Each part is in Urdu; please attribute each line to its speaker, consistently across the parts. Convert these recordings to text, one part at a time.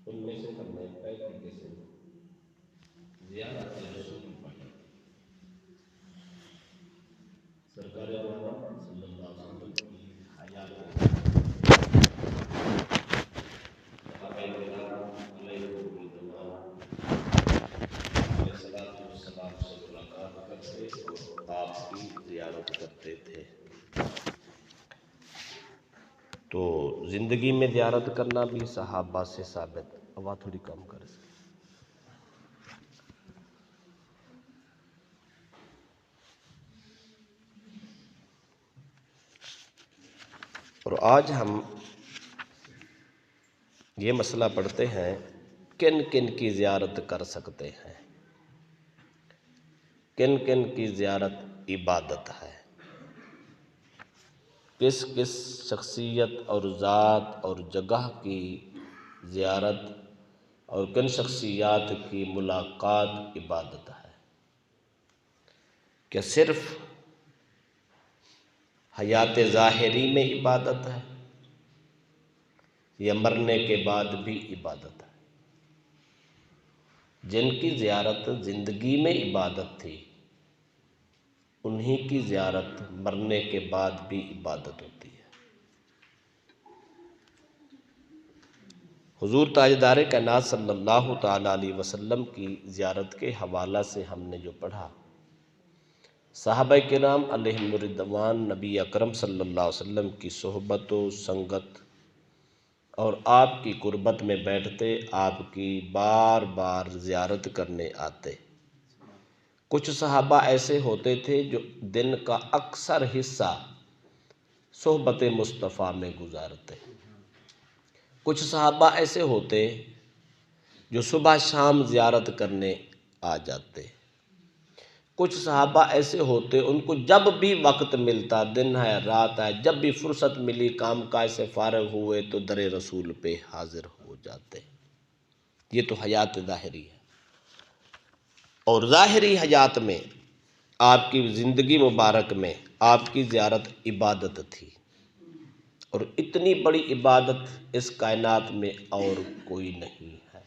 Speaker 1: ان میں سے ہم نے 35 سے زیارت رسول پڑھی۔ سرکار دو عالم صلی اللہ علیہ وسلم کی حیات صحابہ کرام علیہم رضوان علیہ السلام سے ملاقات کرتے اور آپ کی زیارت کرتے تھے۔ تو زندگی میں زیارت کرنا بھی صحابہ سے ثابت۔ آواز تھوڑی کم کر سکتے۔ اور آج ہم یہ مسئلہ پڑھتے ہیں کن کن کی زیارت کر سکتے ہیں، کن کن کی زیارت عبادت ہے، کس کس شخصیت اور ذات اور جگہ کی زیارت اور کن شخصیات کی ملاقات عبادت ہے۔ کیا صرف حیات ظاہری میں عبادت ہے یا مرنے کے بعد بھی عبادت ہے؟ جن کی زیارت زندگی میں عبادت تھی انہی کی زیارت مرنے کے بعد بھی عبادت ہوتی ہے۔ حضور تاجدار کائنات صلی اللہ تعالیٰ علیہ وسلم کی زیارت کے حوالہ سے ہم نے جو پڑھا، صحابہ کرام علیہم رضوان نبی اکرم صلی اللہ علیہ وسلم کی صحبت و سنگت اور آپ کی قربت میں بیٹھتے، آپ کی بار بار زیارت کرنے آتے۔ کچھ صحابہ ایسے ہوتے تھے جو دن کا اکثر حصہ صحبت مصطفیٰ میں گزارتے۔ کچھ صحابہ ایسے ہوتے جو صبح شام زیارت کرنے آ جاتے۔ کچھ صحابہ ایسے ہوتے ان کو جب بھی وقت ملتا، دن ہے رات ہے، جب بھی فرصت ملی کام کاج سے فارغ ہوئے تو در رسول پہ حاضر ہو جاتے۔ یہ تو حیات ظاہری ہے۔ اور ظاہری حیات میں آپ کی زندگی مبارک میں آپ کی زیارت عبادت تھی، اور اتنی بڑی عبادت اس کائنات میں اور کوئی نہیں ہے۔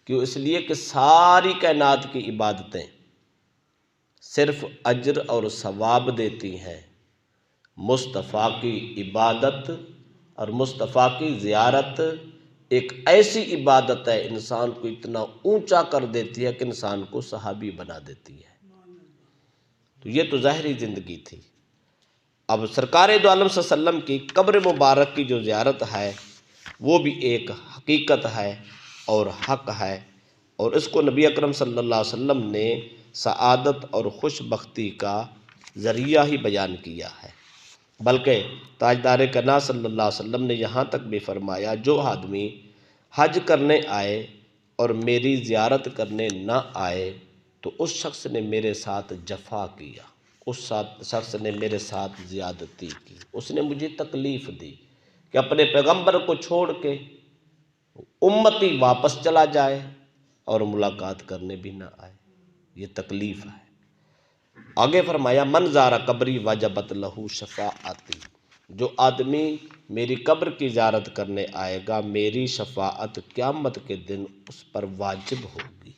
Speaker 1: کیوں؟ اس لیے کہ ساری کائنات کی عبادتیں صرف اجر اور ثواب دیتی ہیں، مصطفیٰ کی عبادت اور مصطفیٰ کی زیارت ایک ایسی عبادت ہے انسان کو اتنا اونچا کر دیتی ہے کہ انسان کو صحابی بنا دیتی ہے۔ تو یہ تو ظاہری زندگی تھی۔ اب سرکار دو عالم صلی اللہ علیہ وسلم کی قبر مبارک کی جو زیارت ہے وہ بھی ایک حقیقت ہے اور حق ہے، اور اس کو نبی اکرم صلی اللہ علیہ وسلم نے سعادت اور خوش بختی کا ذریعہ ہی بیان کیا ہے۔ بلکہ تاجدار کائنات صلی اللہ علیہ وسلم نے یہاں تک بھی فرمایا، جو آدمی حج کرنے آئے اور میری زیارت کرنے نہ آئے تو اس شخص نے میرے ساتھ جفا کیا، اس شخص نے میرے ساتھ زیادتی کی، اس نے مجھے تکلیف دی کہ اپنے پیغمبر کو چھوڑ کے امتی واپس چلا جائے اور ملاقات کرنے بھی نہ آئے۔ یہ تکلیف ہے۔ آگے فرمایا، من زارا قبری وجبت لہو شفاعتی، جو آدمی میری قبر کی زیارت کرنے آئے گا میری شفاعت قیامت کے دن اس پر واجب ہوگی،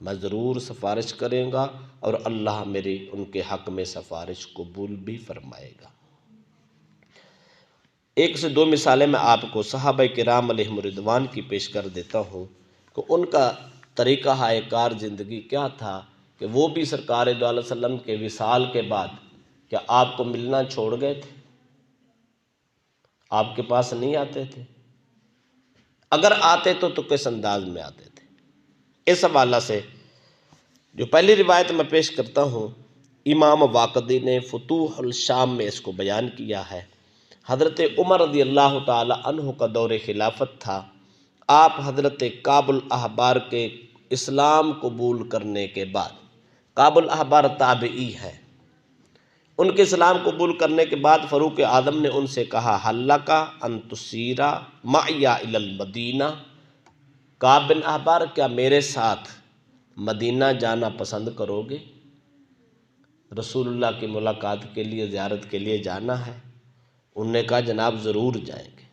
Speaker 1: میں ضرور سفارش کریں گا اور اللہ میری ان کے حق میں سفارش قبول بھی فرمائے گا۔ ایک سے دو مثالیں میں آپ کو صحابہ کرام علیہم رضوان کی پیش کر دیتا ہوں کہ ان کا طریقہ کار زندگی کیا تھا، کہ وہ بھی سرکار دو علیہ وسلم کے وصال کے بعد کیا آپ کو ملنا چھوڑ گئے تھے؟ آپ کے پاس نہیں آتے تھے؟ اگر آتے تو کس انداز میں آتے تھے؟ اس حوالہ سے جو پہلی روایت میں پیش کرتا ہوں، امام واقدی نے فتوح الشام میں اس کو بیان کیا ہے۔ حضرت عمر رضی اللہ تعالی عنہ کا دور خلافت تھا۔ آپ حضرت کعب الاحبار کے اسلام قبول کرنے کے بعد، کعب الاحبار تابعی ہے، ان کے اسلام قبول کرنے کے بعد فاروق اعظم نے ان سے کہا، حلک ان تسیر معی الی المدینہ، کعب بن احبار کیا میرے ساتھ مدینہ جانا پسند کرو گے؟ رسول اللہ کی ملاقات کے لیے، زیارت کے لیے جانا ہے۔ انہوں نے کہا جناب ضرور جائیں گے۔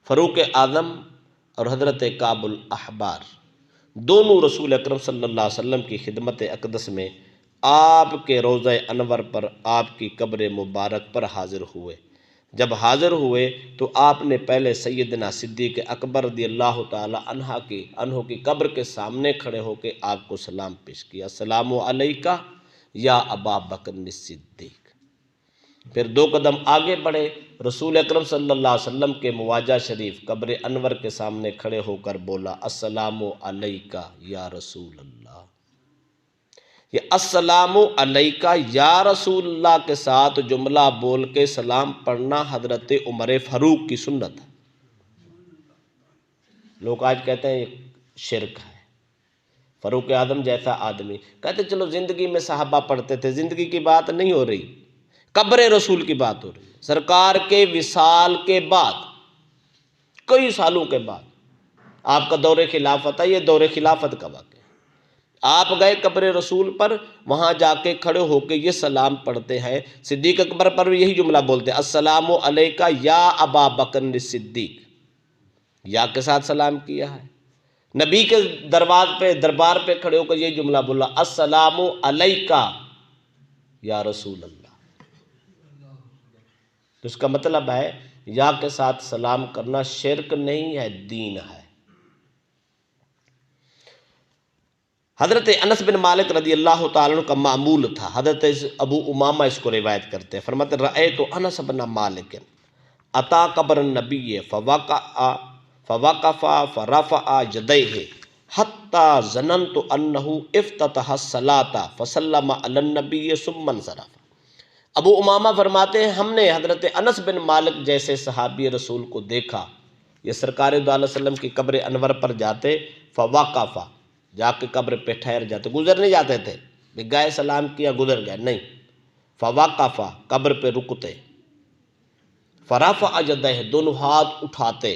Speaker 1: فاروق اعظم اور حضرت کعب الاحبار دونوں رسول اکرم صلی اللہ علیہ وسلم کی خدمت اقدس میں آپ کے روضہ انور پر آپ کی قبر مبارک پر حاضر ہوئے۔ جب حاضر ہوئے تو آپ نے پہلے سیدنا صدیق اکبر رضی اللہ تعالی عنہ کی قبر کے سامنے کھڑے ہو کے آپ کو سلام پیش کیا، السلام علیکہ یا ابا بکر الصدیق۔ پھر 2 قدم آگے بڑھے، رسول اکرم صلی اللہ علیہ وسلم کے مواجہ شریف قبر انور کے سامنے کھڑے ہو کر بولا، السلام علیکہ یا رسول اللہ۔ یہ السلام علیکہ یا رسول اللہ کے ساتھ جملہ بول کے سلام پڑھنا حضرت عمر فاروق کی سنت ہے۔ لوگ آج کہتے ہیں یہ شرک ہے، فاروق اعظم جیسا آدمی، کہتے چلو زندگی میں صحابہ پڑھتے تھے، زندگی کی بات نہیں ہو رہی، قبر رسول کی بات ہو رہی ہے۔ سرکار کے وصال کے بعد کئی سالوں کے بعد آپ کا دور خلافت ہے، یہ دور خلافت کا واقعہ ہے۔ آپ گئے قبر رسول پر، وہاں جا کے کھڑے ہو کے یہ سلام پڑھتے ہیں۔ صدیق اکبر پر بھی یہی جملہ بولتے ہیں، السلام علیکہ یا ابا بکر الصدیق، یا کے ساتھ سلام کیا ہے۔ نبی کے دربار پہ کھڑے ہو کر یہ جملہ بولا، السلام علیکہ یا رسول اللہ۔ تو اس کا مطلب ہے یا کے ساتھ سلام کرنا شرک نہیں ہے، دین ہے۔ حضرت انس بن مالک رضی اللہ تعالیٰ عنہ کا معمول تھا، حضرت ابو امامہ اس کو روایت کرتے ہیں، فرماتے رأیت انس بن مالک اتا قبر النبی فوقف فرفع یدیہ حتی ظننت انہ افتتح الصلاۃ فسلم علی النبی ثم انصرف۔ ابو امامہ فرماتے ہیں ہم نے حضرت انس بن مالک جیسے صحابی رسول کو دیکھا، یہ سرکار دو علیہ وسلم کی قبر انور پر جاتے، فوقف جا کے قبر پہ ٹھہر جاتے، گزر نہیں جاتے تھے گئے سلام کیا گزر گئے، نہیں، فوقف قبر پہ رکتے، فرفع یدیہ دونوں ہاتھ اٹھاتے،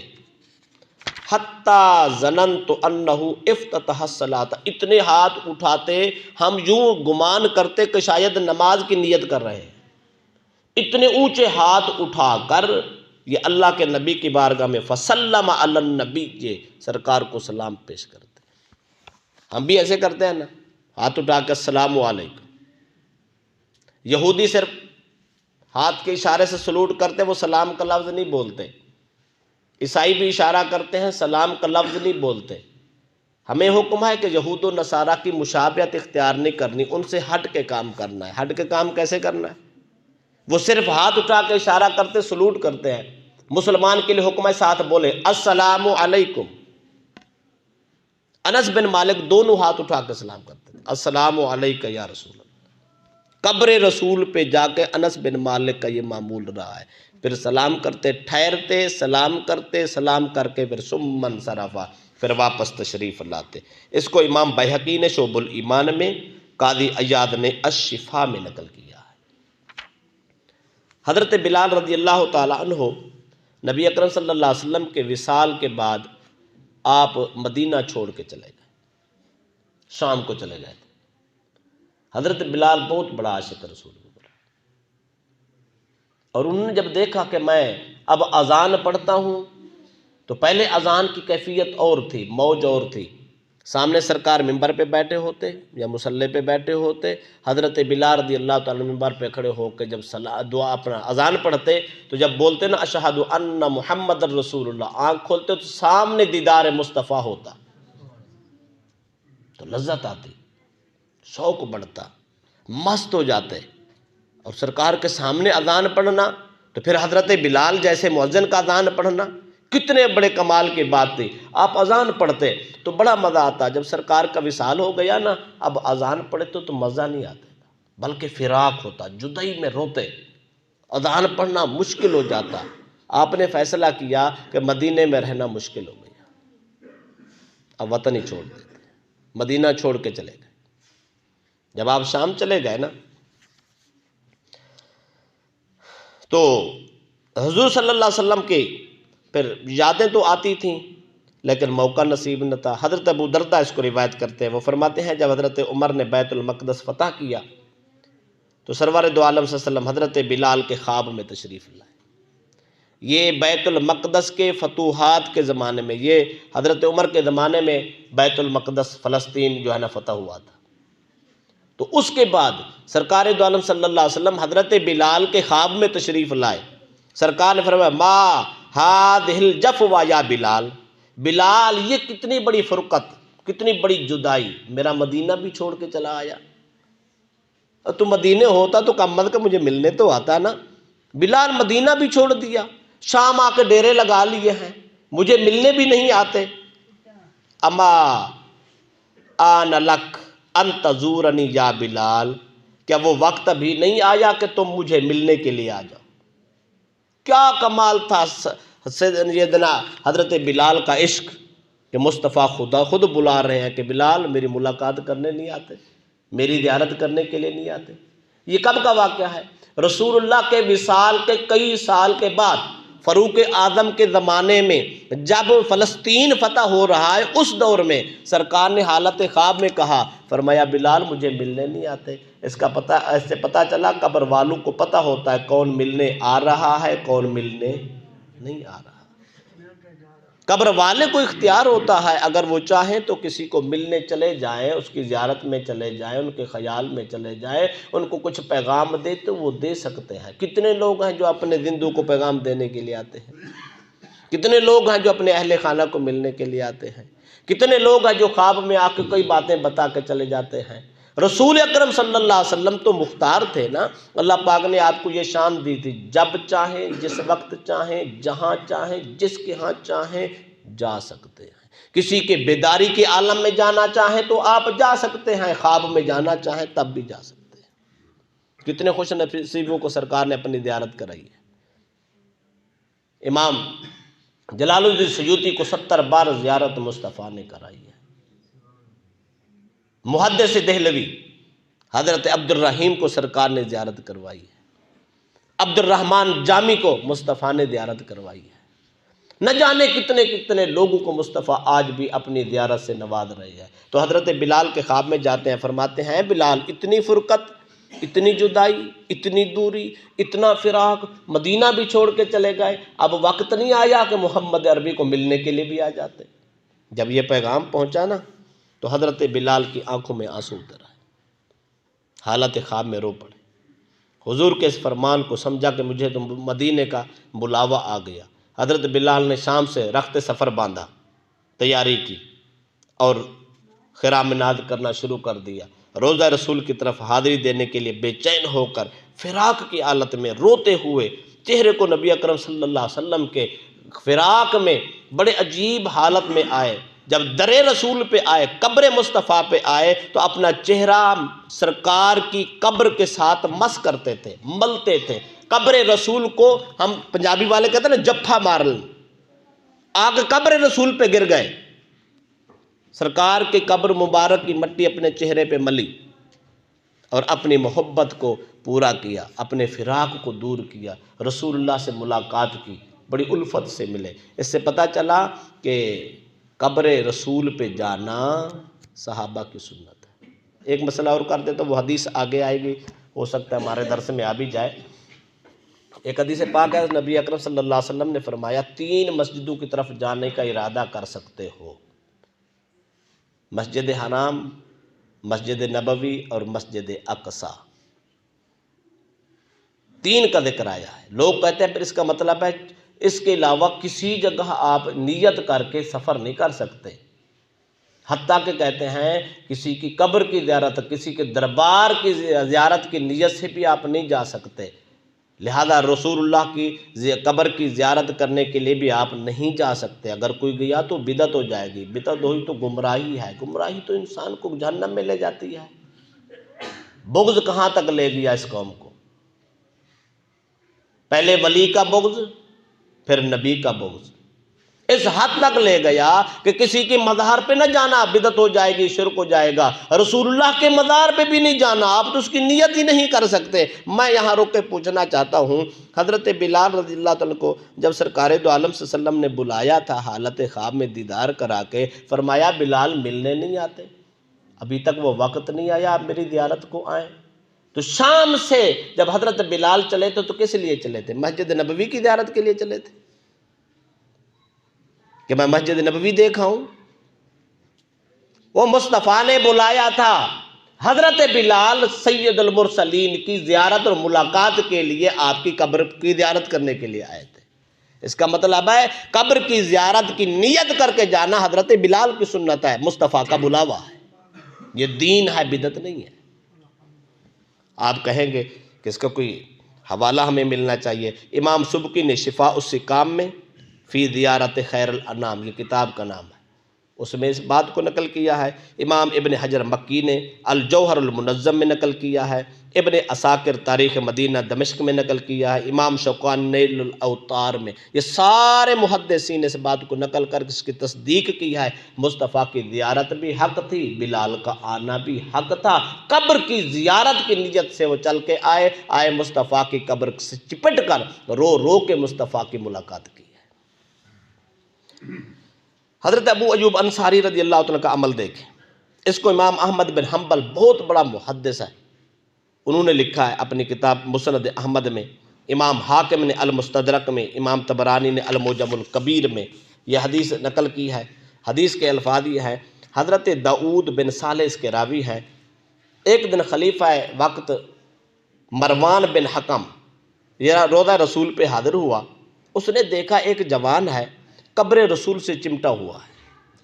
Speaker 1: حتی ظننت انہ افتتح الصلاۃ اتنے ہاتھ اٹھاتے ہم یوں گمان کرتے کہ شاید نماز کی نیت کر رہے ہیں، اتنے اونچے ہاتھ اٹھا کر یہ اللہ کے نبی کی بارگاہ میں فسلم علی النبی، یہ سرکار کو سلام پیش کرتے۔ ہم بھی ایسے کرتے ہیں نا، ہاتھ اٹھا کے السلام علیکم۔ یہودی صرف ہاتھ کے اشارے سے سلوٹ کرتے، وہ سلام کا لفظ نہیں بولتے۔ عیسائی بھی اشارہ کرتے ہیں، سلام کا لفظ نہیں بولتے۔ ہمیں حکم ہے کہ یہود و نصارہ کی مشابہت اختیار نہیں کرنی، ان سے ہٹ کے کام کرنا ہے۔ ہٹ کے کام کیسے کرنا ہے؟ وہ صرف ہاتھ اٹھا کے اشارہ کرتے، سلوٹ کرتے ہیں۔ مسلمان کے لیے حکم ہے ساتھ بولے السلام علیکم۔ انس بن مالک دونوں ہاتھ اٹھا کے سلام کرتے تھے، السلام علیکہ یا رسول اللہ۔ قبر رسول پہ جا کے انس بن مالک کا یہ معمول رہا ہے، پھر سلام کرتے، ٹھہرتے، سلام کرتے، سلام کر کے پھر ثم انصرف، پھر واپس تشریف لاتے۔ اس کو امام بیہقی نے شعب الایمان میں، قاضی عیاض نے الشفاء میں نقل کیا ہے۔ حضرت بلال رضی اللہ تعالی عنہ نبی اکرم صلی اللہ علیہ وسلم کے وصال کے بعد آپ مدینہ چھوڑ کے چلے گئے، شام کو چلے گئے تھے۔ حضرت بلال بہت بڑا عاشق رسول اللہ، اور انہوں نے جب دیکھا کہ میں اب اذان پڑھتا ہوں تو پہلے اذان کی کیفیت اور تھی، موج اور تھی، سامنے سرکار ممبر پہ بیٹھے ہوتے یا مصلی پہ بیٹھے ہوتے، حضرت بلال رضی اللہ تعالیٰ ممبر پہ کھڑے ہو کے جب دعا اپنا اذان پڑھتے تو جب بولتے نا اشہد ان محمد الرسول اللہ، آنکھ کھولتے تو سامنے دیدار مصطفیٰ ہوتا، تو لذت آتی، شوق بڑھتا، مست ہو جاتے۔ اور سرکار کے سامنے اذان پڑھنا تو پھر حضرت بلال جیسے مؤذن کا اذان پڑھنا کتنے بڑے کمال کی بات تھی۔ آپ اذان پڑھتے تو بڑا مزہ آتا، جب سرکار کا وصال ہو گیا نا اب اذان پڑھتے تو مزہ نہیں آتا بلکہ فراق ہوتا، جدائی میں روتے، اذان پڑھنا مشکل ہو جاتا۔ آپ نے فیصلہ کیا کہ مدینے میں رہنا مشکل ہو گیا، اب وطن ہی چھوڑ دیتے، مدینہ چھوڑ کے چلے گئے۔ جب آپ شام چلے گئے نا تو حضور صلی اللہ علیہ وسلم کی پھر یادیں تو آتی تھیں لیکن موقع نصیب نہ تھا۔ حضرت ابو دردہ اس کو روایت کرتے ہیں، وہ فرماتے ہیں جب حضرت عمر نے بیت المقدس فتح کیا تو سرور دو عالم صلی اللہ علیہ وسلم حضرت بلال کے خواب میں تشریف لائے۔ یہ بیت المقدس کے فتوحات کے زمانے میں، یہ حضرت عمر کے زمانے میں بیت المقدس فلسطین جو ہے نا فتح ہوا تھا۔ تو اس کے بعد سرکار دو عالم صلی اللہ علیہ وسلم حضرت بلال کے خواب میں تشریف لائے۔ سرکار نے فرمایا ما ہذہ الجفوہ یا بلال، بلال یہ کتنی بڑی فرقت، کتنی بڑی جدائی، میرا مدینہ بھی چھوڑ کے چلا آیا۔ تو مدینے ہوتا تو کم از کم مجھے ملنے تو آتا نا، بلال مدینہ بھی چھوڑ دیا، شام آ کے ڈیرے لگا لیے ہیں، مجھے ملنے بھی نہیں آتے۔ اما آن لک ان تزورنی یا بلال، کیا وہ وقت ابھی نہیں آیا کہ تم مجھے ملنے کے لیے آ جاؤ؟ کیا کمال تھا سیدنا حضرت بلال کا عشق کہ مصطفیٰ خدا خود بلا رہے ہیں کہ بلال میری ملاقات کرنے نہیں آتے، میری زیارت کرنے کے لیے نہیں آتے۔ یہ کب کا واقعہ ہے؟ رسول اللہ کے وصال کے کئی سال کے بعد، فاروق اعظم کے زمانے میں جب فلسطین فتح ہو رہا ہے، اس دور میں سرکار نے حالت خواب میں کہا، فرمایا بلال مجھے ملنے نہیں آتے۔ اس کا پتہ ایسے پتہ چلا قبر والوں کو پتہ ہوتا ہے کون ملنے آ رہا ہے کون ملنے نہیں آ رہا۔ قبر والے کو اختیار ہوتا ہے، اگر وہ چاہیں تو کسی کو ملنے چلے جائیں، اس کی زیارت میں چلے جائیں، ان کے خیال میں چلے جائیں، ان کو کچھ پیغام دے تو وہ دے سکتے ہیں۔ کتنے لوگ ہیں جو اپنے زندوں کو پیغام دینے کے لیے آتے ہیں، کتنے لوگ ہیں جو اپنے اہل خانہ کو ملنے کے لیے آتے ہیں، کتنے لوگ ہیں جو خواب میں آ کے کئی باتیں بتا کے چلے جاتے ہیں۔ رسول اکرم صلی اللہ علیہ وسلم تو مختار تھے نا، اللہ پاک نے آپ کو یہ شان دی تھی، جب چاہیں جس وقت چاہیں جہاں چاہیں جس کے ہاں چاہیں جا سکتے ہیں۔ کسی کے بیداری کے عالم میں جانا چاہیں تو آپ جا سکتے ہیں، خواب میں جانا چاہیں تب بھی جا سکتے ہیں۔ کتنے خوش نصیبوں کو سرکار نے اپنی زیارت کرائی ہے۔ امام جلال الدین سیوطی کو 70 بار زیارت مصطفیٰ نے کرائی ہے۔ محدث دہلوی حضرت عبد الرحیم کو سرکار نے زیارت کروائی ہے۔ عبد الرحمن جامی کو مصطفیٰ نے زیارت کروائی ہے۔ نہ جانے کتنے کتنے لوگوں کو مصطفیٰ آج بھی اپنی زیارت سے نواز رہے ہیں۔ تو حضرت بلال کے خواب میں جاتے ہیں، فرماتے ہیں بلال اتنی فرقت، اتنی جدائی، اتنی دوری، اتنا فراق، مدینہ بھی چھوڑ کے چلے گئے، اب وقت نہیں آیا کہ محمد عربی کو ملنے کے لیے بھی آ جاتے۔ جب یہ پیغام پہنچا نا تو حضرت بلال کی آنکھوں میں آنسو اتر آئے، حالت خواب میں رو پڑے۔ حضور کے اس فرمان کو سمجھا کہ مجھے تو مدینے کا بلاوا آ گیا۔ حضرت بلال نے شام سے رخت سفر باندھا، تیاری کی اور خرامناد کرنا شروع کر دیا۔ روضہ رسول کی طرف حاضری دینے کے لیے بے چین ہو کر فراق کی حالت میں روتے ہوئے چہرے کو نبی اکرم صلی اللہ علیہ وسلم کے فراق میں بڑے عجیب حالت میں آئے۔ جب در رسول پہ آئے، قبر مصطفیٰ پہ آئے تو اپنا چہرہ سرکار کی قبر کے ساتھ مس کرتے تھے، ملتے تھے۔ قبر رسول کو ہم پنجابی والے کہتے ہیں نا جپھا مارل، آ کے قبر رسول پہ گر گئے، سرکار کی قبر مبارک کی مٹی اپنے چہرے پہ ملی اور اپنی محبت کو پورا کیا، اپنے فراق کو دور کیا، رسول اللہ سے ملاقات کی، بڑی الفت سے ملے۔ اس سے پتہ چلا کہ قبر رسول پہ جانا صحابہ کی سنت ہے۔ ایک مسئلہ اور کر دے تو وہ حدیث آگے آئے گی، ہو سکتا ہے ہمارے درس میں آ بھی جائے۔ ایک حدیث پاک ہے، نبی اکرم صلی اللہ علیہ وسلم نے فرمایا 3 مسجدوں کی طرف جانے کا ارادہ کر سکتے ہو، مسجد حرام، مسجد نبوی اور مسجد اقصی۔ 3 کا ذکر آیا ہے۔ لوگ کہتے ہیں پھر اس کا مطلب ہے اس کے علاوہ کسی جگہ آپ نیت کر کے سفر نہیں کر سکتے، حتیٰ کہ کہتے ہیں کسی کی قبر کی زیارت، کسی کے دربار کی زیارت کی نیت سے بھی آپ نہیں جا سکتے، لہذا رسول اللہ کی قبر کی زیارت کرنے کے لیے بھی آپ نہیں جا سکتے۔ اگر کوئی گیا تو بدعت ہو جائے گی، بدعت ہوئی تو گمراہی ہے، گمراہی تو انسان کو جہنم میں لے جاتی ہے۔ بغض کہاں تک لے گیا اس قوم کو، پہلے ولی کا بغض پھر نبی کا بغض، اس حد تک لے گیا کہ کسی کی مزار پہ نہ جانا، بدعت ہو جائے گی، شرک ہو جائے گا۔ رسول اللہ کے مزار پہ بھی نہیں جانا، آپ تو اس کی نیت ہی نہیں کر سکتے۔ میں یہاں رک کے پوچھنا چاہتا ہوں، حضرت بلال رضی اللہ عنہ کو جب سرکار دو عالم صلی اللہ علیہ وسلم نے بلایا تھا حالت خواب میں دیدار کرا کے، فرمایا بلال ملنے نہیں آتے، ابھی تک وہ وقت نہیں آیا آپ میری زیارت کو آئیں۔ تو شام سے جب حضرت بلال چلے تو کس لیے چلے تھے؟ مسجد نبوی کی زیارت کے لیے چلے تھے کہ میں مسجد نبوی دیکھا ہوں۔ وہ مصطفیٰ نے بلایا تھا، حضرت بلال سید المرسلین کی زیارت اور ملاقات کے لیے آپ کی قبر کی زیارت کرنے کے لیے آئے تھے۔ اس کا مطلب ہے قبر کی زیارت کی نیت کر کے جانا حضرت بلال کی سنت ہے، مصطفیٰ کا بلاوا ہے، یہ دین ہے، بدعت نہیں ہے۔ آپ کہیں گے کہ اس کا کوئی حوالہ ہمیں ملنا چاہیے۔ امام سبکی نے شفاء السقام میں فی زیارت خیر الانام، یہ کتاب کا نام ہے، اس میں اس بات کو نقل کیا ہے۔ امام ابن حجر مکی نے الجوہر المنظم میں نقل کیا ہے، ابن عساکر تاریخ مدینہ دمشق میں نقل کیا ہے، امام شوکانی نیل الاوطار میں، یہ سارے محدثین اس بات کو نقل کر اس کی تصدیق کی ہے۔ مصطفیٰ کی زیارت بھی حق تھی، بلال کا آنا بھی حق تھا۔ قبر کی زیارت کی نیت سے وہ چل کے آئے مصطفیٰ کی قبر سے چپٹ کر رو رو کے مصطفیٰ کی ملاقات کی ہے۔ حضرت ابو ایوب انصاری رضی اللہ عنہ کا عمل دیکھیں، اس کو امام احمد بن حنبل بہت بڑا محدث ہے، انہوں نے لکھا ہے اپنی کتاب مسند احمد میں، امام حاکم نے المستدرک میں، امام طبرانی نے المعجم الکبیر میں یہ حدیث نقل کی ہے۔ حدیث کے الفاظ یہ ہے، حضرت داؤد بن صالح اس کے راوی ہیں، ایک دن خلیفہ وقت مروان بن حکم یہ روضہ رسول پہ حاضر ہوا، اس نے دیکھا ایک جوان ہے قبر رسول سے چمٹا ہوا ہے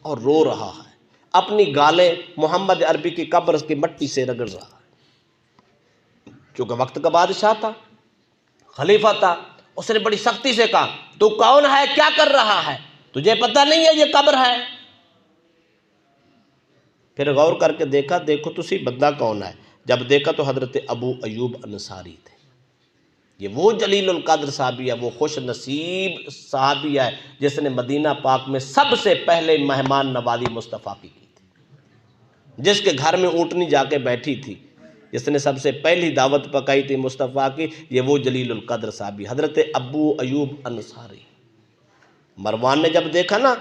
Speaker 1: اور رو رہا ہے، اپنی گالیں محمد عربی کی قبر کی مٹی سے رگڑ رہا ہے۔ چونکہ وقت کا بادشاہ تھا، خلیفہ تھا، اس نے بڑی سختی سے کہا تو کون ہے، کیا کر رہا ہے، تجھے پتہ نہیں ہے یہ قبر ہے؟ پھر غور کر کے دیکھا، دیکھو تو سی بندہ کون ہے، جب دیکھا تو حضرت ابو ایوب انصاری تھے۔ یہ وہ جلیل القدر صحابی ہے، وہ خوش نصیب صحابی ہے جس نے مدینہ پاک میں سب سے پہلے مہمان نوازی مصطفیٰ کی تھی، جس کے گھر میں اونٹنی جا کے بیٹھی تھی، جس نے سب سے پہلی دعوت پکائی تھی مصطفیٰ کی، یہ وہ جلیل القدر صحابی حضرت ابو ایوب انصاری۔ مروان نے جب دیکھا نا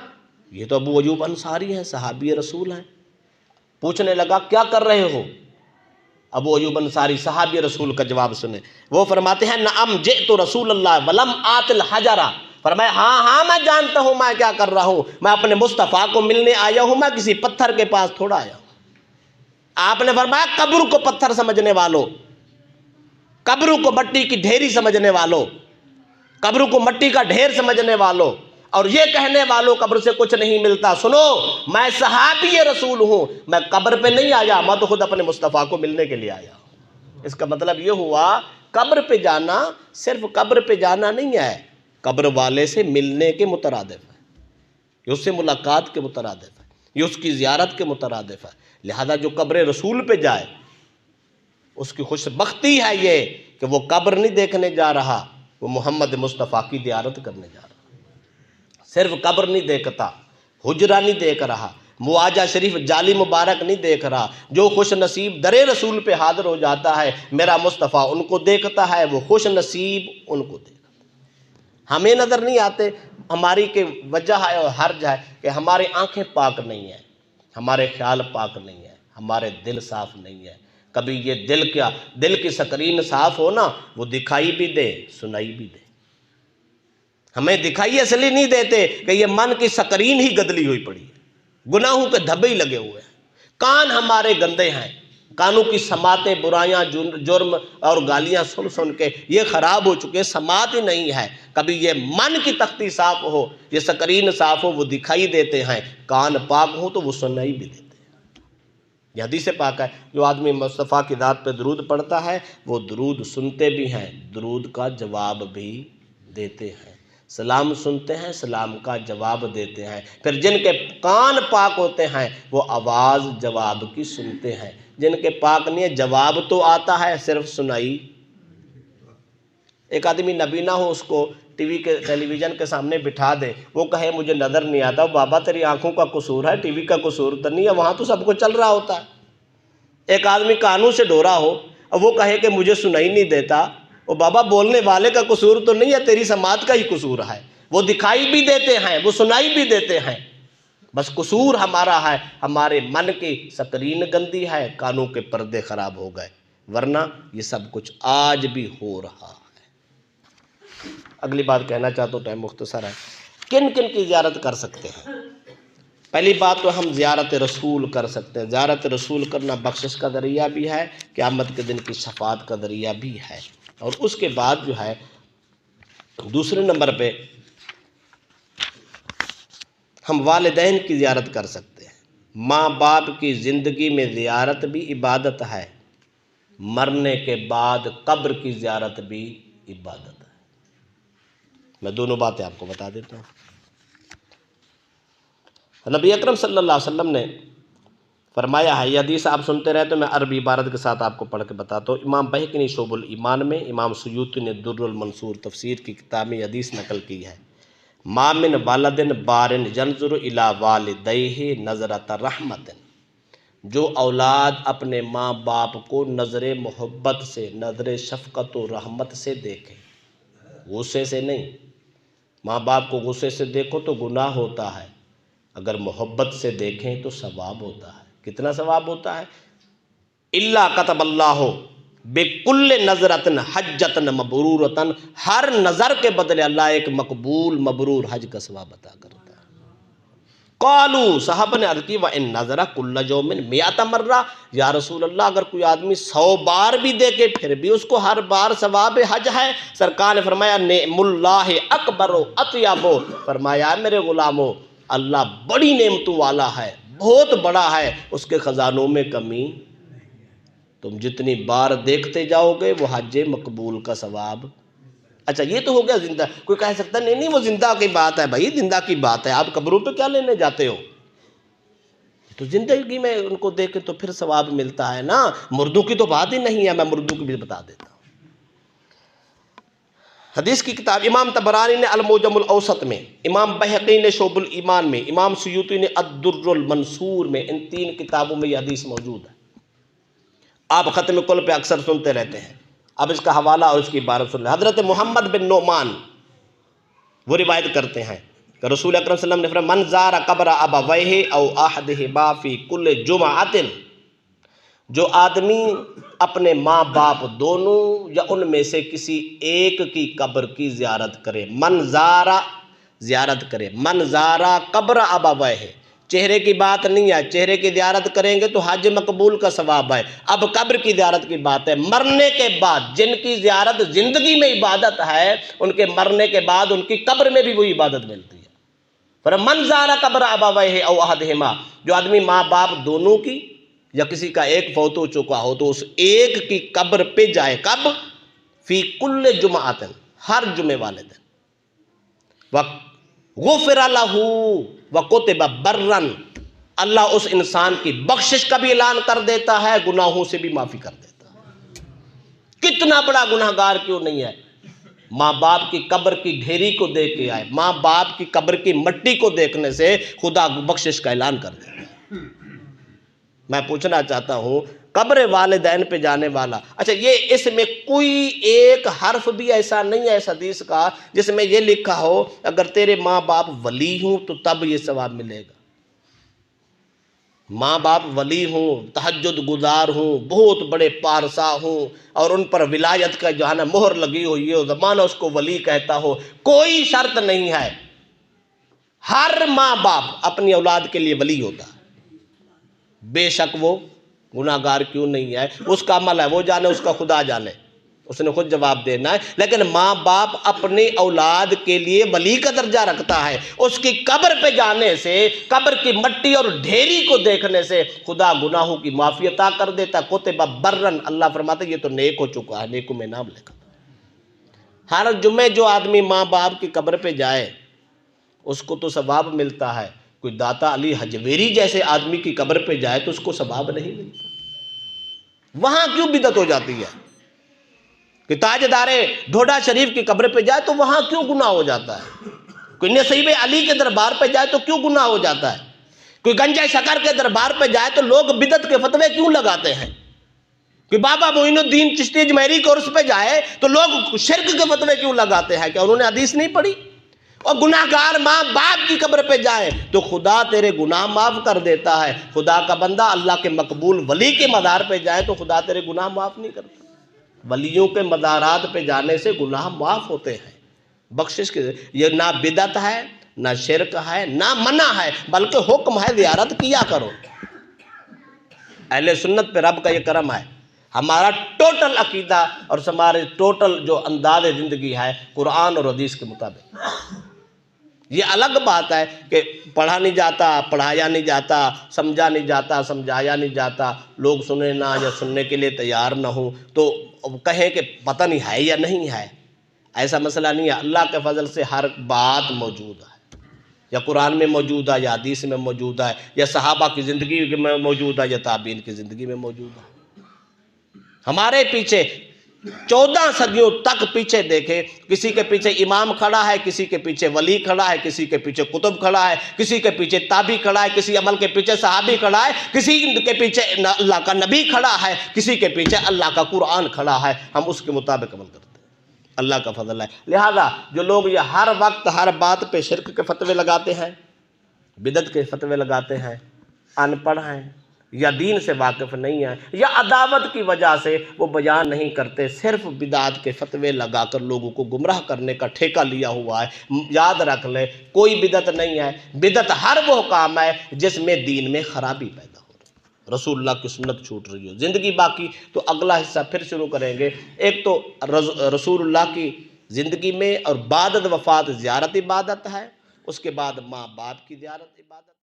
Speaker 1: یہ تو ابو ایوب انصاری ہیں، صحابی رسول ہیں، پوچھنے لگا کیا کر رہے ہو؟ ابو ایوب انصاری صحابی رسول کا جواب سنے، وہ فرماتے ہیں نعم جئت رسول اللہ ولم آت الحجرہ، فرمایا ہاں میں جانتا ہوں میں کیا کر رہا ہوں، میں اپنے مصطفیٰ کو ملنے آیا ہوں، میں کسی پتھر کے پاس تھوڑا آیا ہوں۔ آپ نے فرمایا قبر کو پتھر سمجھنے والوں، قبر کو مٹی کی ڈھیری سمجھنے والوں، قبر کو مٹی کا ڈھیر سمجھنے والوں، اور یہ کہنے والوں قبر سے کچھ نہیں ملتا، سنو میں صحابی رسول ہوں، میں قبر پہ نہیں آیا، میں تو خود اپنے مصطفیٰ کو ملنے کے لیے آیا ہوں۔ اس کا مطلب یہ ہوا قبر پہ جانا صرف قبر پہ جانا نہیں ہے، قبر والے سے ملنے کے مترادف ہے، یہ اس سے ملاقات کے مترادف ہے، یہ اس کی زیارت کے مترادف ہے۔ لہذا جو قبر رسول پہ جائے اس کی خوش بختی ہے یہ کہ وہ قبر نہیں دیکھنے جا رہا، وہ محمد مصطفیٰ کی زیارت کرنے جا رہا۔ صرف قبر نہیں دیکھتا، حجرہ نہیں دیکھ رہا، مواجہ شریف جالی مبارک نہیں دیکھ رہا۔ جو خوش نصیب در رسول پہ حاضر ہو جاتا ہے، میرا مصطفیٰ ان کو دیکھتا ہے، وہ خوش نصیب ان کو دیکھتا ہے۔ ہمیں نظر نہیں آتے، ہماری کہ وجہ ہے اور حرج ہے کہ ہماری آنکھیں پاک نہیں ہیں، ہمارے خیال پاک نہیں ہیں، ہمارے دل صاف نہیں ہے۔ کبھی یہ دل کی سکرین صاف ہو نا، وہ دکھائی بھی دے سنائی بھی دے۔ ہمیں دکھائی اس لیے نہیں دیتے کہ یہ من کی سکرین ہی گدلی ہوئی پڑی ہے، گناہوں کے دھبے ہی لگے ہوئے ہیں، کان ہمارے گندے ہیں، کانوں کی سماعتیں برائیاں جرم اور گالیاں سن سن کے یہ خراب ہو چکے، سماعت ہی نہیں ہے۔ کبھی یہ من کی تختی صاف ہو، یہ سکرین صاف ہو، وہ دکھائی دیتے ہیں، کان پاک ہو تو وہ سنائی بھی دیتے ہیں۔ یہ حدیث پاک ہے، جو آدمی مصطفیٰ کی ذات پہ درود پڑھتا ہے وہ درود سنتے بھی ہیں، درود کا جواب بھی دیتے ہیں، سلام سنتے ہیں، سلام کا جواب دیتے ہیں۔ پھر جن کے کان پاک ہوتے ہیں وہ آواز جواب کی سنتے ہیں، جن کے پاک نہیں ہے جواب تو آتا ہے، صرف سنائی۔ ایک آدمی نبینا ہو، اس کو ٹیلی ویژن کے سامنے بٹھا دے، وہ کہے مجھے نظر نہیں آتا، بابا تیری آنکھوں کا قصور ہے، ٹی وی کا قصور تو نہیں ہے، وہاں تو سب کو چل رہا ہوتا ہے۔ ایک آدمی کانوں سے ڈورا ہو اور وہ کہے کہ مجھے سنائی نہیں دیتا، وہ بابا بولنے والے کا قصور تو نہیں ہے، تیری سماعت کا ہی قصور ہے۔ وہ دکھائی بھی دیتے ہیں، وہ سنائی بھی دیتے ہیں، بس قصور ہمارا ہے، ہمارے من کی سکرین گندی ہے، کانوں کے پردے خراب ہو گئے۔ ورنہ یہ سب کچھ آج بھی ہو رہا ہے۔ اگلی بات کہنا چاہتا ہوں، ٹائم مختصر ہے، کن کن کی زیارت کر سکتے ہیں؟ پہلی بات تو ہم زیارت رسول کر سکتے ہیں۔ زیارت رسول کرنا بخشش کا ذریعہ بھی ہے، قیامت کے دن کی شفاعت کا ذریعہ بھی ہے۔ اور اس کے بعد جو ہے دوسرے نمبر پہ ہم والدین کی زیارت کر سکتے ہیں۔ ماں باپ کی زندگی میں زیارت بھی عبادت ہے، مرنے کے بعد قبر کی زیارت بھی عبادت ہے۔ میں دونوں باتیں آپ کو بتا دیتا ہوں۔ نبی اکرم صلی اللہ علیہ وسلم نے فرمایا ہے، یہ حدیث آپ سنتے رہے تو میں عربی عبارت کے ساتھ آپ کو پڑھ کے بتاتا ہوں۔ امام بہقی نے شعب الایمان میں، امام سیوطی نے در المنصور تفسیر کی کتاب میں حدیث نقل کی ہے، ما من والد بار ینظر الی والدیہ نظرۃ رحمت، جو اولاد اپنے ماں باپ کو نظر محبت سے، نظر شفقت و رحمت سے دیکھے، غصے سے نہیں۔ ماں باپ کو غصے سے دیکھو تو گناہ ہوتا ہے، اگر محبت سے دیکھیں تو ثواب ہوتا ہے۔ کتنا ثواب ہوتا ہے؟ الا کتب اللہ بکل نظرۃ حجۃ مبرورۃ، ہر نظر کے بدلے اللہ ایک مقبول مبرور حج کا ثواب عطا کرتا ہے۔ قالوا، صحابہ نے عرض کی، وَإِن نَظَرَ كُلَّ يَوْمٍ 100 مرہ، یا رسول اللہ اگر کوئی آدمی 100 بار بھی دیکھے پھر بھی اس کو ہر بار ثواب حج ہے؟ سرکار نے فرمایا نعم اللہ اکبر و اطیب، فرمایا میرے غلاموں اللہ بڑی نعمتوں والا ہے، بہت بڑا ہے، اس کے خزانوں میں کمی۔ تم جتنی بار دیکھتے جاؤ گے وہ حج مقبول کا ثواب۔ اچھا یہ تو ہو گیا زندہ۔ کوئی کہہ سکتا ہے نہیں وہ زندہ کی بات ہے، بھائی زندہ کی بات ہے، آپ قبروں پہ کیا لینے جاتے ہو؟ تو زندگی میں ان کو دیکھے تو پھر ثواب ملتا ہے نا، مردوں کی تو بات ہی نہیں ہے، میں مردوں کی بھی بتا دیتا ہوں۔ حدیث کی کتاب امام طبرانی نے المعجم الاوسط میں، امام بہقی نے شعب الایمان میں، امام سیوطی نے الدر المنصور میں، ان 3 کتابوں میں یہ حدیث موجود ہے۔ آپ ختم کل پہ اکثر سنتے رہتے ہیں، اب اس کا حوالہ اور اس کی عبارت سن لیں۔ حضرت محمد بن نعمان وہ روایت کرتے ہیں کہ رسول اکرم صلی اللہ علیہ وسلم نے فرمایا، من زار قبر ابویہ او احدہما فی کل جمعۃ، جو آدمی اپنے ماں باپ دونوں یا ان میں سے کسی ایک کی قبر کی زیارت کرے، من زارا زیارت کرے، من زارا قبر ابویہ، چہرے کی بات نہیں ہے، چہرے کی زیارت کریں گے تو حج مقبول کا ثواب ہے، اب قبر کی زیارت کی بات ہے، مرنے کے بعد جن کی زیارت زندگی میں عبادت ہے ان کے مرنے کے بعد ان کی قبر میں بھی وہی عبادت ملتی ہے۔ من زار قبر ابویہ او احدہما، جو آدمی ماں باپ دونوں کی یا کسی کا ایک فوت ہو چکا ہو تو اس ایک کی قبر پہ جائے، کب؟ فی کل جمعۃ، ہر جمعے والے دن، غفر لہ وکتب برا، اللہ اس انسان کی بخشش کا بھی اعلان کر دیتا ہے، گناہوں سے بھی معافی کر دیتا ہے۔ کتنا بڑا گناہگار کیوں نہیں ہے، ماں باپ کی قبر کی ڈھیری کو دیکھ کے آئے، ماں باپ کی قبر کی مٹی کو دیکھنے سے خدا بخشش کا اعلان کر دیتا ہے۔ میں پوچھنا چاہتا ہوں قبر والدین پہ جانے والا، اچھا یہ اس میں کوئی ایک حرف بھی ایسا نہیں ہے اس حدیث کا جس میں یہ لکھا ہو اگر تیرے ماں باپ ولی ہوں تو تب یہ ثواب ملے گا؟ ماں باپ ولی ہوں، تہجد گزار ہوں، بہت بڑے پارسا ہوں اور ان پر ولایت کا جو ہے نا مہر لگی ہوئی ہے، زمانہ اس کو ولی کہتا ہو، کوئی شرط نہیں ہے، ہر ماں باپ اپنی اولاد کے لیے ولی ہوتا ہے، بے شک وہ گناہگار کیوں نہیں ہے، اس کا عمل ہے وہ جانے، اس کا خدا جانے، اس نے خود جواب دینا ہے، لیکن ماں باپ اپنی اولاد کے لیے ولی کا درجہ رکھتا ہے، اس کی قبر پہ جانے سے، قبر کی مٹی اور ڈھیری کو دیکھنے سے خدا گناہوں کی معافی عطا کر دیتا، کتب برن، اللہ فرماتا ہے یہ تو نیک ہو چکا ہے، نیکوں میں نام لکھا۔ ہر جمعے جو آدمی ماں باپ کی قبر پہ جائے اس کو تو ثواب ملتا ہے، کوئی داتا علی حجویری جیسے آدمی کی قبر پہ جائے تو اس کو ثواب نہیں ملتا۔ وہاں کیوں بدعت ہو جاتی ہے کہ تاجدار ڈھوڈا شریف کی قبر پہ جائے تو وہاں کیوں گناہ ہو جاتا ہے، کوئی نصیب علی کے دربار پہ جائے تو کیوں گناہ ہو جاتا ہے، کوئی گنجہ شکر کے دربار پہ جائے تو لوگ بدعت کے فتوے کیوں لگاتے ہیں، کوئی بابا معین الدین چشتی اجمیری کے عرس پہ جائے تو لوگ شرک کے فتوے کیوں لگاتے ہیں، کیا انہوں نے حدیث نہیں پڑھی؟ اور گناہگار ماں باپ کی قبر پہ جائیں تو خدا تیرے گناہ معاف کر دیتا ہے. خدا کا بندہ اللہ کے مقبول ولی کے مزار پہ جائے تو خدا تیرے گناہ معاف نہیں کرتا. ولیوں کے مزارات پہ جانے سے گناہ معاف ہوتے ہیں. بخشش کے یہ نہ بدعت ہے، نہ شرک ہے، نہ منع ہے، بلکہ حکم ہے زیارت کیا کرو. اہل سنت پہ رب کا یہ کرم ہے، ہمارا ٹوٹل عقیدہ اور ہمارے ٹوٹل جو انداز زندگی ہے قرآن اور حدیث کے مطابق. یہ الگ بات ہے کہ پڑھا نہیں جاتا، پڑھایا نہیں جاتا، سمجھا نہیں جاتا، سمجھایا نہیں جاتا، لوگ سنیں نہ یا سننے کے لیے تیار نہ ہوں تو کہیں کہ پتہ نہیں ہے یا نہیں ہے. ایسا مسئلہ نہیں ہے. اللہ کے فضل سے ہر بات موجود ہے، یا قرآن میں موجود ہے، یا حدیث میں موجود ہے، یا صحابہ کی زندگی میں موجود ہے، یا تابعین کی زندگی میں موجود ہے. ہمارے پیچھے 14 صدیوں تک پیچھے دیکھیں، کسی کے پیچھے امام کھڑا ہے، کسی کے پیچھے ولی کھڑا ہے، کسی کے پیچھے قطب کھڑا ہے، کسی کے پیچھے تابعی کھڑا ہے، کسی عمل کے پیچھے صحابی کھڑا ہے، کسی کے پیچھے اللہ کا نبی کھڑا ہے، کسی کے پیچھے اللہ کا قرآن کھڑا ہے. ہم اس کے مطابق عمل کرتے ہیں. اللہ کا فضل ہے. لہذا جو لوگ یہ ہر وقت ہر بات پہ شرک کے فتوے لگاتے ہیں، بدعت کے فتوے لگاتے ہیں، ان پڑھ ہیں یا دین سے واقف نہیں ہیں یا عداوت کی وجہ سے وہ بیان نہیں کرتے، صرف بدعت کے فتوے لگا کر لوگوں کو گمراہ کرنے کا ٹھیکہ لیا ہوا ہے. یاد رکھ لے کوئی بدعت نہیں ہے. بدعت ہر وہ کام ہے جس میں دین میں خرابی پیدا ہو رہی ہے، رسول اللہ کی سنت چھوٹ رہی ہو. زندگی باقی تو اگلا حصہ پھر شروع کریں گے. ایک تو رسول اللہ کی زندگی میں اور بعد وفات زیارت عبادت ہے، اس کے بعد ماں باپ کی زیارت عبادت.